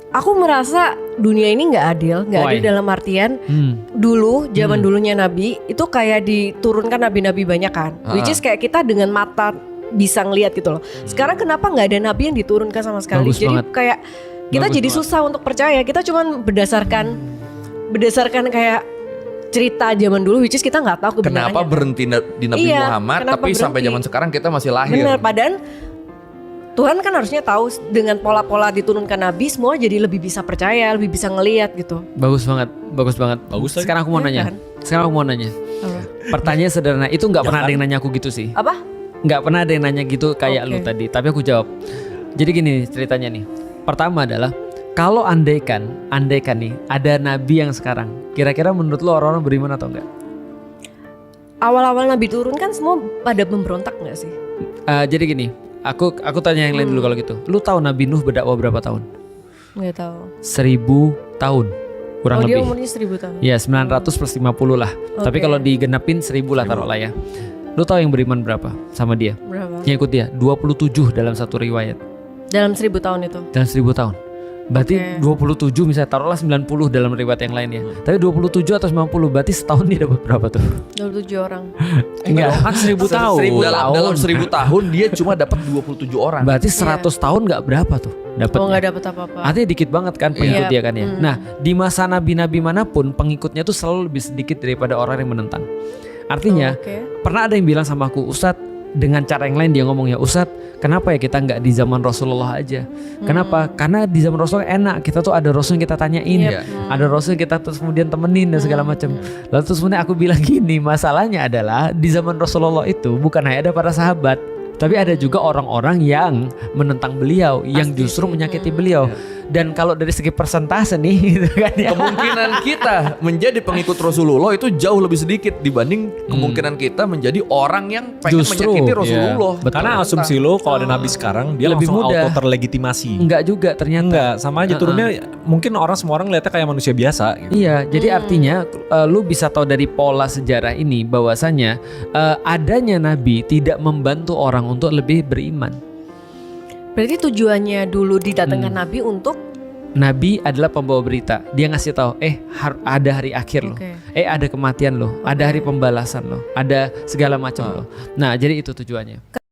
Aku merasa dunia ini nggak adil dalam artian dulu zaman dulunya Nabi itu kayak diturunkan nabi-nabi banyak kan, which is kayak kita dengan mata bisa ngelihat gitu loh. Sekarang kenapa nggak ada nabi yang diturunkan sama sekali? Bagus Jadi banget. kayak kita Bagus jadi banget. susah untuk percaya. Kita cuman berdasarkan kayak cerita zaman dulu, which is kita nggak tahu kebenarannya. Kenapa berhenti di Nabi Iya, Muhammad kenapa tapi sampai berhenti? zaman sekarang kita masih lahir. Benar, padahal Tuhan kan harusnya tahu dengan pola-pola diturunkan Nabi semua jadi lebih bisa percaya, lebih bisa ngelihat gitu. Bagus banget, bagus banget. Bagus lagi. Sekarang aku mau Iya nanya. kan? Sekarang aku mau nanya. Apa? Pertanyaan sederhana, itu nggak pernah ada yang nanya aku gitu sih. Apa? Nggak pernah ada yang nanya gitu kayak Oke. lu tadi. Tapi aku jawab. Jadi gini ceritanya nih. Pertama adalah kalau andaikan nih ada nabi yang sekarang, kira-kira menurut lu orang-orang beriman atau enggak? Awal-awal Nabi turun kan semua pada memberontak nggak sih? Jadi gini, aku tanya yang lain dulu kalau gitu. Lu tahu Nabi Nuh berdakwah berapa tahun? Nggak tahu. 1000 tahun kurang Dia lebih. umurnya 1000 tahun. Ya 900 plus 50 lah. Tapi Oke. kalau digenapin 1000 lah taruh lah ya. Lu tahu yang beriman berapa sama dia? Berapa? Yang ikut dia 27 dalam satu riwayat. Dalam 1000 tahun itu. Dalam 1000 tahun. Berarti Oke. 27 misalnya taruhlah 90 dalam riwayat yang lain ya. Tapi 27 atau 90 berarti setahun dia dapat berapa tuh? 27 orang. Enggak, Kan 1000 tahun. Dalam 1000 tahun dia cuma dapat 27 orang. Berarti 100 tahun nggak berapa tuh dapatnya? Oh, nggak dapat apa-apa. Artinya dikit banget kan pengikut Iya. dia kan ya. Nah di masa nabi-nabi manapun pengikutnya tuh selalu lebih sedikit daripada orang yang menentang. Artinya Oke. pernah ada yang bilang sama aku, Ustadz dengan cara yang lain dia ngomong ya, Ustadz kenapa ya kita nggak di zaman Rasulullah aja? Kenapa? Karena di zaman Rasulullah enak, kita tuh ada Rasul yang kita tanyain, Iya. ada Rasul yang kita terus kemudian temenin dan segala macam. Lalu terus kemudian aku bilang gini, masalahnya adalah di zaman Rasulullah itu bukan hanya ada para sahabat, tapi ada juga orang-orang yang menentang beliau, yang justru menyakiti beliau. Dan kalau dari segi persentase nih, gitu kan ya. Kemungkinan kita menjadi pengikut Rasulullah itu jauh lebih sedikit dibanding kemungkinan kita menjadi orang yang pengen Justru, menyakiti Iya. Rasulullah. Karena asumsi lo kalau ada nabi sekarang dia Lebih langsung mudah. auto terlegitimasi. Enggak juga ternyata. Enggak, sama aja turunnya mungkin semua orang lihatnya kayak manusia biasa gitu. Iya, jadi artinya lu bisa tahu dari pola sejarah ini bahwasanya adanya nabi tidak membantu orang untuk lebih beriman. Berarti tujuannya dulu didatangkan Nabi untuk Nabi adalah pembawa berita. Dia ngasih tahu, ada hari akhir loh. Oke. Ada kematian loh, ada hari pembalasan loh, ada segala macam loh. Nah, jadi itu tujuannya.